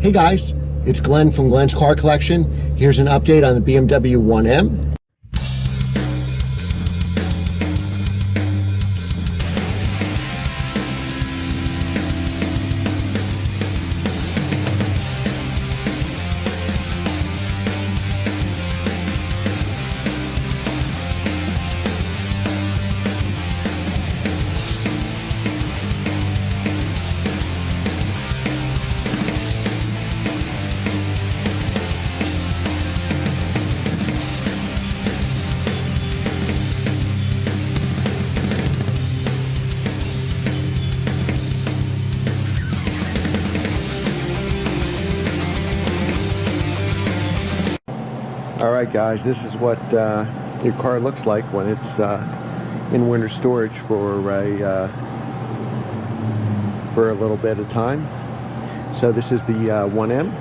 Hey guys, it's Glenn from Glenn's Car Collection. Here's an update on the BMW 1M. Alright guys, this is what your car looks like when it's in winter storage for a little bit of time. So this is the 1M.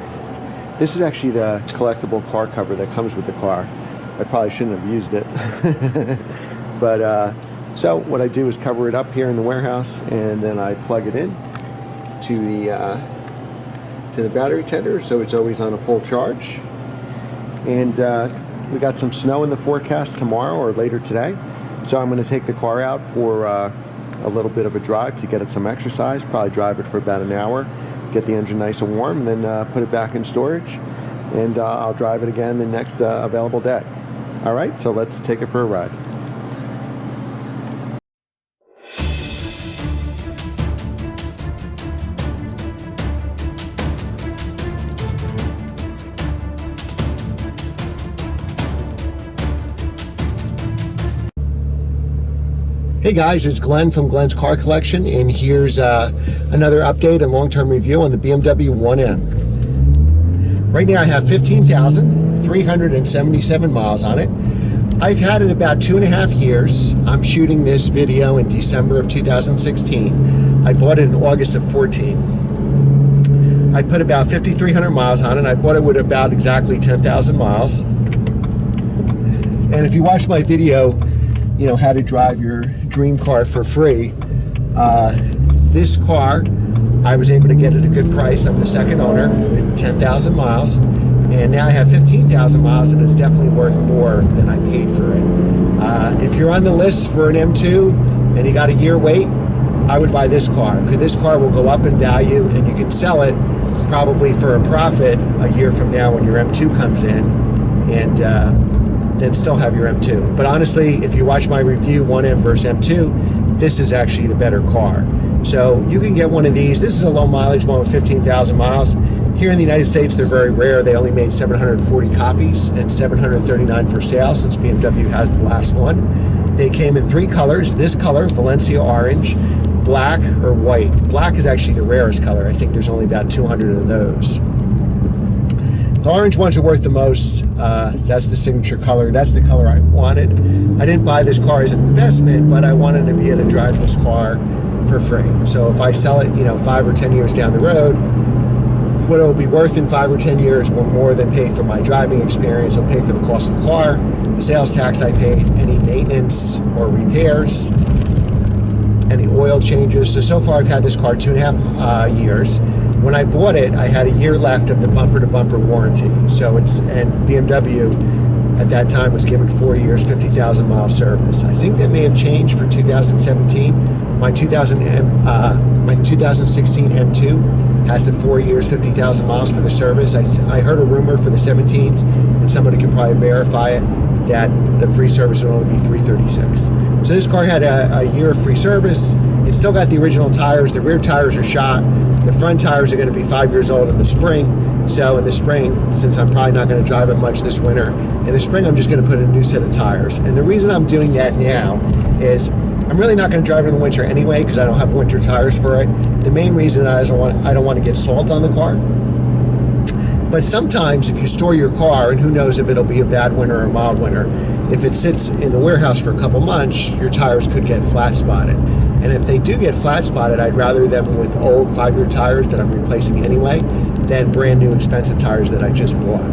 This is actually the collectible car cover that comes with the car. I probably shouldn't have used it. But so what I do is cover it up here in the warehouse, and then I plug it in to the battery tender, so it's always on a full charge. And we got some snow in the forecast tomorrow or later today, so I'm going to take the car out for a little bit of a drive to get it some exercise. Probably drive it for about an hour, get the engine nice and warm, and then put it back in storage, and I'll drive it again the next available day. Alright, so let's take it for a ride. Hey guys, it's Glenn from Glenn's Car Collection, and here's another update and long-term review on the BMW 1M. Right now I have 15,377 miles on it. I've had it about 2.5 years. I'm shooting this video in December of 2016. I bought it in August of 14. I put about 5,300 miles on it. I bought it with about exactly 10,000 miles. And if you watch my video, you know, how to drive your dream car for free, this car I was able to get at a good price. I'm the second owner with 10,000 miles, and now I have 15,000 miles, and it's definitely worth more than I paid for it. If you're on the list for an M2 and you got a year wait, I would buy this car, because this car will go up in value, and you can sell it probably for a profit a year from now when your M2 comes in, and then still have your M2. But honestly, if you watch my review, 1M versus M2, this is actually the better car. So you can get one of these. This is a low mileage one with 15,000 miles. Here in the United States, they're very rare. They only made 740 copies and 739 for sale, since BMW has the last one. They came in 3 colors. This color, Valencia Orange, black, or white. Black is actually the rarest color. I think there's only about 200 of those. The orange ones are worth the most. That's the signature color. That's the color I wanted. I didn't buy this car as an investment, but I wanted to be able to drive this car for free. So if I sell it, 5 or 10 years down the road, what it'll be worth in 5 or 10 years will more than pay for my driving experience. It'll pay for the cost of the car, the sales tax I paid, any maintenance or repairs, any oil changes. So far I've had this car 2.5 years. When I bought it, I had a year left of the bumper-to-bumper warranty. And BMW at that time was given 4 years, 50,000 mile service. I think that may have changed for 2017. My 2016 M2 has the 4 years, 50,000 miles for the service. I heard a rumor for the 17s, and somebody can probably verify it, that the free service will only be $336. So this car had a year of free service. It's still got the original tires. The rear tires are shot. The front tires are going to be 5 years old in the spring. So in the spring, since I'm probably not going to drive it much this winter, in the spring I'm just going to put in a new set of tires. And the reason I'm doing that now is I'm really not going to drive it in the winter anyway, because I don't have winter tires for it. The main reason is I don't want to get salt on the car. But sometimes if you store your car, and who knows if it'll be a bad winter or a mild winter, if it sits in the warehouse for a couple months, your tires could get flat spotted. And if they do get flat spotted, I'd rather them with old 5-year tires that I'm replacing anyway than brand new expensive tires that I just bought.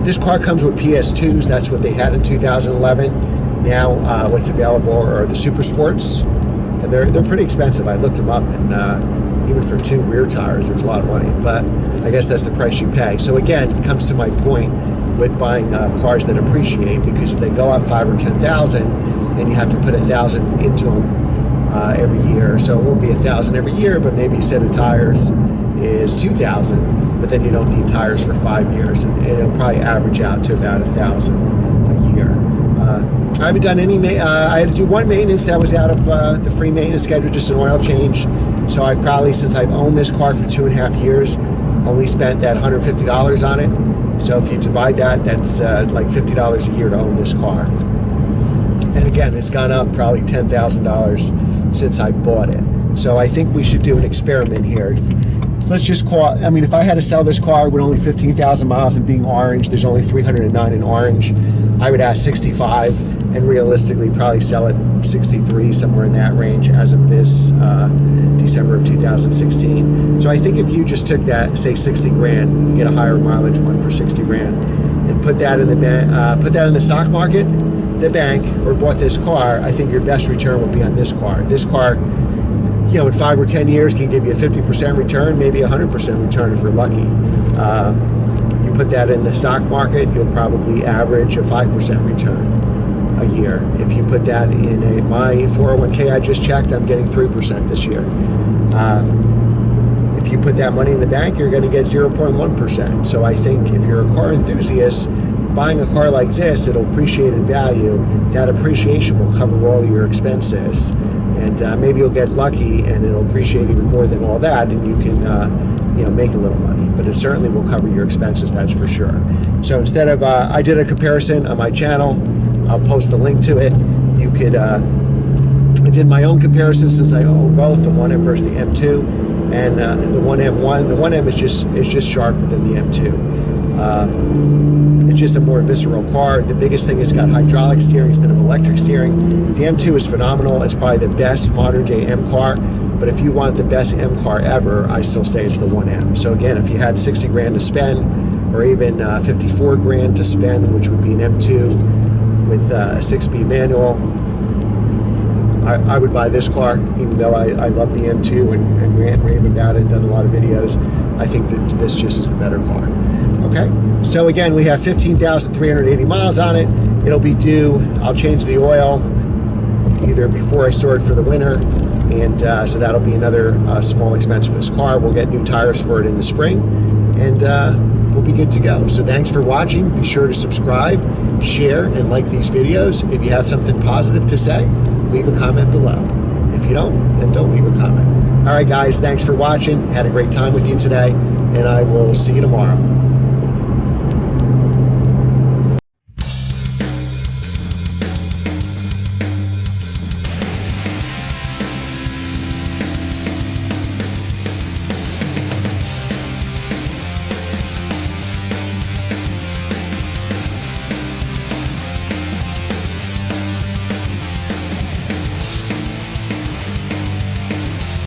This car comes with PS2s. That's what they had in 2011. Now what's available are the Super Sports, and they're pretty expensive. I looked them up, and even for 2 rear tires, it was a lot of money. But I guess that's the price you pay. So again, it comes to my point with buying cars that appreciate, because if they go up 5,000 or 10,000, then you have to put 1,000 into them every year. So it won't be 1,000 every year, but maybe a set of tires is 2,000, but then you don't need tires for 5 years, and it'll probably average out to about 1,000 a year. I haven't done any, I had to do one maintenance that was out of the free maintenance schedule, just an oil change. So I've probably, since I've owned this car for 2.5 years, only spent that $150 on it. So if you divide that, that's like $50 a year to own this car. And again, it's gone up probably $10,000 since I bought it. So I think we should do an experiment here. Let's just call, I mean, if I had to sell this car with only 15,000 miles and being orange, there's only 309 in orange, I would ask 65 and realistically probably sell it 63, somewhere in that range as of this December of 2016. So I think if you just took that, say 60 grand, you get a higher mileage one for 60 grand, and put that in the stock market, the bank, or bought this car, I think your best return would be on this car. This car, you know, in 5 or 10 years can give you a 50% return, maybe 100% return if you're lucky. You put that in the stock market, you'll probably average a 5% return a year. If you put that in my 401k I just checked, I'm getting 3% this year. If you put that money in the bank, you're going to get 0.1%. So I think if you're a car enthusiast, buying a car like this, it'll appreciate in value. That appreciation will cover all your expenses. And maybe you'll get lucky and it'll appreciate even more than all that, and you can make a little money. But it certainly will cover your expenses, that's for sure. So instead of, I did a comparison on my channel. I'll post the link to it. You could, I did my own comparison since I own both, the 1M versus the M2, and the 1M1. The 1M is just sharper than the M2. It's just a more visceral car. The biggest thing is it's got hydraulic steering instead of electric steering. The M2 is phenomenal. It's probably the best modern day M car. But if you want the best M car ever, I still say it's the 1M. So again, if you had 60 grand to spend, or even 54 grand to spend, which would be an M2 with a 6-speed manual, I would buy this car, even though I love the M2 and rave about it and done a lot of videos. I think that this just is the better car. Okay, so again, we have 15,380 miles on it. It'll be due, I'll change the oil either before I store it for the winter, and so that'll be another small expense for this car. We'll get new tires for it in the spring, and we'll be good to go. So thanks for watching. Be sure to subscribe, share, and like these videos. If you have something positive to say, leave a comment below. If you don't, then don't leave a comment. All right, guys, thanks for watching. Had a great time with you today, and I will see you tomorrow.